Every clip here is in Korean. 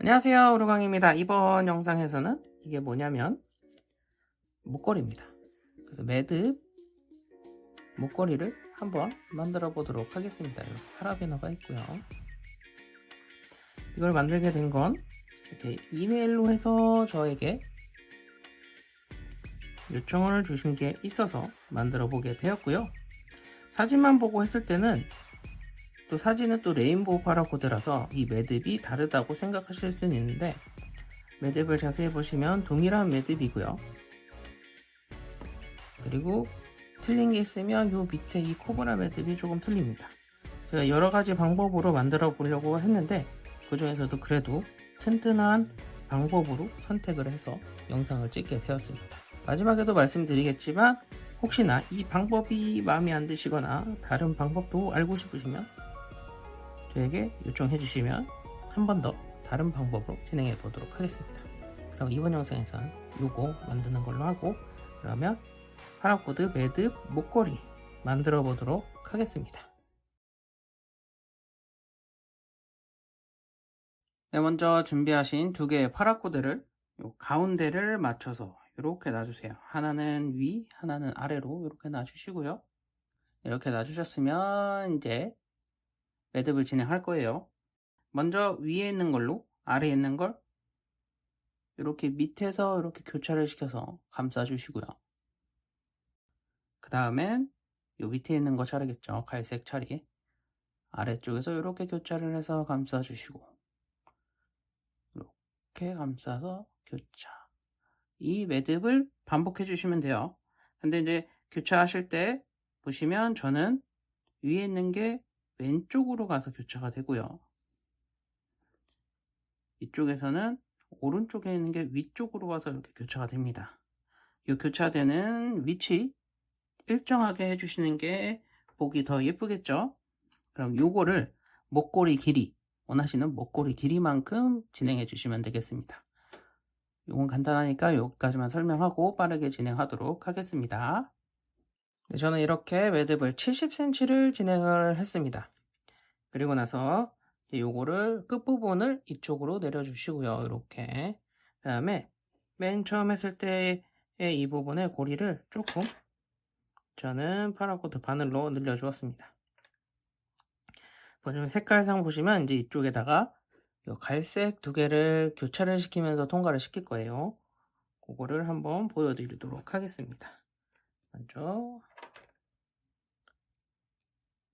안녕하세요, 우루강입니다. 이번 영상에서는 이게 뭐냐면 목걸이입니다. 그래서 매듭 목걸이를 한번 만들어 보도록 하겠습니다. 이렇게 카라비너가 있고요. 이걸 만들게 된 건 이렇게 이메일로 해서 저에게 요청을 주신 게 있어서 만들어 보게 되었고요. 사진만 보고 했을 때는 또 사진은 또 레인보우 파라코드라서 이 매듭이 다르다고 생각하실 수는 있는데, 매듭을 자세히 보시면 동일한 매듭이고요. 그리고 틀린 게 있으면 요 밑에 이 코브라 매듭이 조금 틀립니다. 제가 여러 가지 방법으로 만들어 보려고 했는데 그 중에서도 그래도 튼튼한 방법으로 선택을 해서 영상을 찍게 되었습니다. 마지막에도 말씀드리겠지만 혹시나 이 방법이 마음에 안 드시거나 다른 방법도 알고 싶으시면 저에게 요청해 주시면 한 번 더 다른 방법으로 진행해 보도록 하겠습니다. 그럼 이번 영상에서는 요거 만드는 걸로 하고, 그러면 파라코드 매듭 목걸이 만들어 보도록 하겠습니다. 네, 먼저 준비하신 두 개의 파라코드를 요 가운데를 맞춰서 이렇게 놔주세요. 하나는 위, 하나는 아래로 이렇게 놔주시고요. 이렇게 놔주셨으면 이제 매듭을 진행할 거예요. 먼저 위에 있는 걸로 아래에 있는 걸 이렇게 밑에서 이렇게 교차를 시켜서 감싸 주시고요. 그 다음엔 요 밑에 있는 거 자르겠죠. 갈색 처리. 아래쪽에서 이렇게 교차를 해서 감싸 주시고, 이렇게 감싸서 교차. 이 매듭을 반복해 주시면 돼요. 근데 이제 교차하실 때 보시면 저는 위에 있는 게 왼쪽으로 가서 교차가 되고요. 이쪽에서는 오른쪽에 있는 게 위쪽으로 와서 이렇게 교차가 됩니다. 이 교차되는 위치 일정하게 해주시는 게 보기 더 예쁘겠죠? 그럼 요거를 목걸이 길이, 원하시는 목걸이 길이만큼 진행해 주시면 되겠습니다. 요건 간단하니까 여기까지만 설명하고 빠르게 진행하도록 하겠습니다. 네, 저는 이렇게 매듭을 70cm를 진행을 했습니다. 그리고 나서 요거를 끝부분을 이쪽으로 내려주시고요. 이렇게. 그 다음에 맨 처음 했을 때의 이 부분의 고리를 조금 저는 파라코드 바늘로 늘려주었습니다. 색깔상 보시면 이제 이쪽에다가 요 갈색 두 개를 교차를 시키면서 통과를 시킬 거예요. 그거를 한번 보여드리도록 하겠습니다. 먼저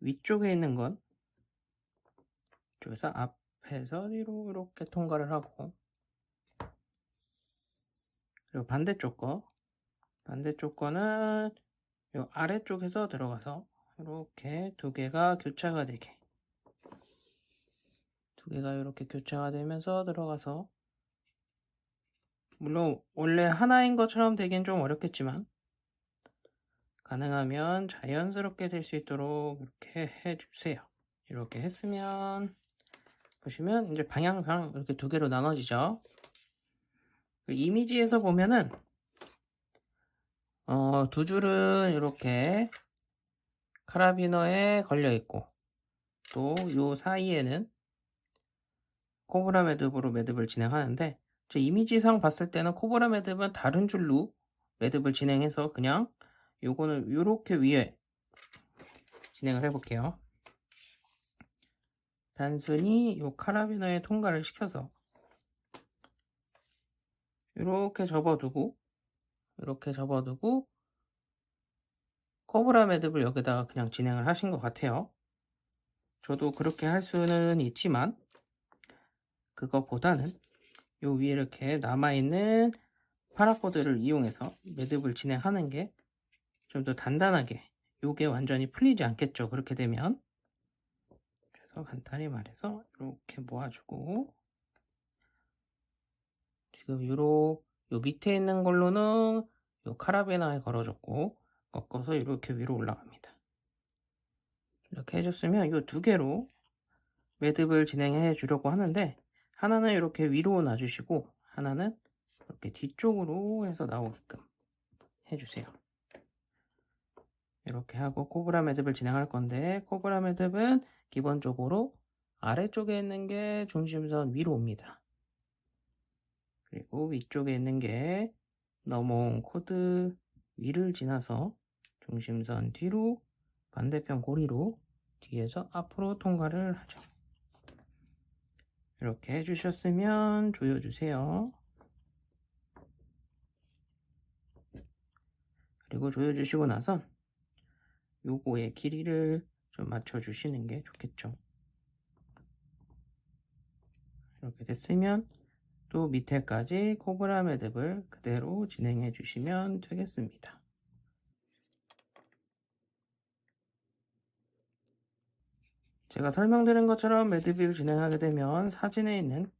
위쪽에 있는 건 이쪽에서 앞에서 뒤로 이렇게 통과를 하고, 그리고 반대쪽 거는 요 아래쪽에서 들어가서 이렇게 두 개가 교차가 되게, 두 개가 이렇게 교차가 되면서 들어가서, 물론 원래 하나인 것처럼 되긴 좀 어렵겠지만 가능하면 자연스럽게 될 수 있도록 이렇게 해주세요. 이렇게 했으면 보시면 이제 방향상 이렇게 두 개로 나눠지죠. 이미지에서 보면은 두 줄은 이렇게 카라비너에 걸려 있고, 또 요 사이에는 코브라 매듭으로 매듭을 진행하는데, 저 이미지상 봤을 때는 코브라 매듭은 다른 줄로 매듭을 진행해서 그냥 요거는 요렇게 위에 진행을 해볼게요. 단순히 요 카라비너에 통과를 시켜서 이렇게 접어두고 코브라 매듭을 여기다가 그냥 진행을 하신 것 같아요. 저도 그렇게 할 수는 있지만 그거보다는 요 위에 이렇게 남아있는 파라코드를 이용해서 매듭을 진행하는 게 좀 더 단단하게, 요게 완전히 풀리지 않겠죠, 그렇게 되면. 그래서 간단히 말해서 이렇게 모아주고, 지금 요 밑에 있는 걸로는 요 카라비너에 걸어줬고, 꺾어서 이렇게 위로 올라갑니다. 이렇게 해줬으면 요 두 개로 매듭을 진행해 주려고 하는데, 하나는 이렇게 위로 놔주시고 하나는 이렇게 뒤쪽으로 해서 나오게끔 해주세요. 이렇게 하고 코브라 매듭을 진행할 건데, 코브라 매듭은 기본적으로 아래쪽에 있는 게 중심선 위로 옵니다. 그리고 위쪽에 있는 게 넘어온 코드 위를 지나서 중심선 뒤로 반대편 고리로 뒤에서 앞으로 통과를 하죠. 이렇게 해주셨으면 조여주세요. 그리고 조여주시고 나선 요거의 길이를 좀 맞춰주시는 게 좋겠죠. 이렇게 됐으면 또 밑에까지 코브라 매듭을 그대로 진행해 주시면 되겠습니다. 제가 설명드린 것처럼 매듭을 진행하게 되면 사진에 있는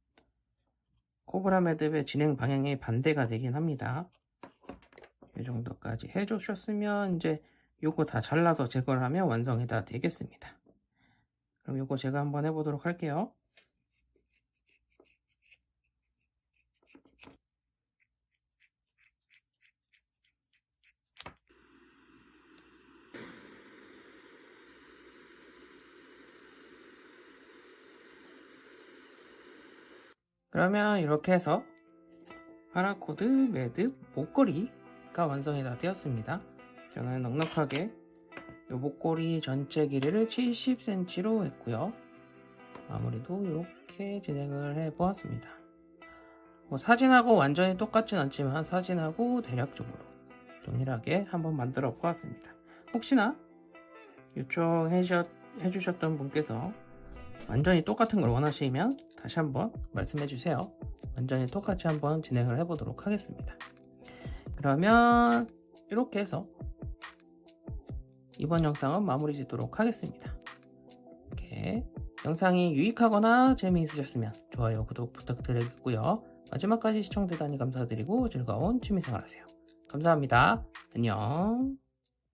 코브라 매듭의 진행 방향이 반대가 되긴 합니다. 이 정도까지 해주셨으면 이제 요거 다 잘라서 제거를 하면 완성이 다 되겠습니다. 그럼 요거 제가 한번 해보도록 할게요. 그러면 이렇게 해서 파라코드 매듭 목걸이가 완성이 다 되었습니다. 저는 넉넉하게 이 목걸이 전체 길이를 70cm로 했고요. 마무리도 이렇게 진행을 해 보았습니다. 뭐 사진하고 완전히 똑같진 않지만 사진하고 대략적으로 동일하게 한번 만들어 보았습니다. 혹시나 요청해 주셨던 분께서 완전히 똑같은 걸 원하시면 다시 한번 말씀해 주세요. 완전히 똑같이 한번 진행을 해 보도록 하겠습니다. 그러면 이렇게 해서 이번 영상은 마무리 짓도록 하겠습니다. 이렇게 영상이 유익하거나 재미있으셨으면 좋아요, 구독 부탁드리겠고요. 마지막까지 시청대단히 감사드리고 즐거운 취미생활 하세요. 감사합니다. 안녕.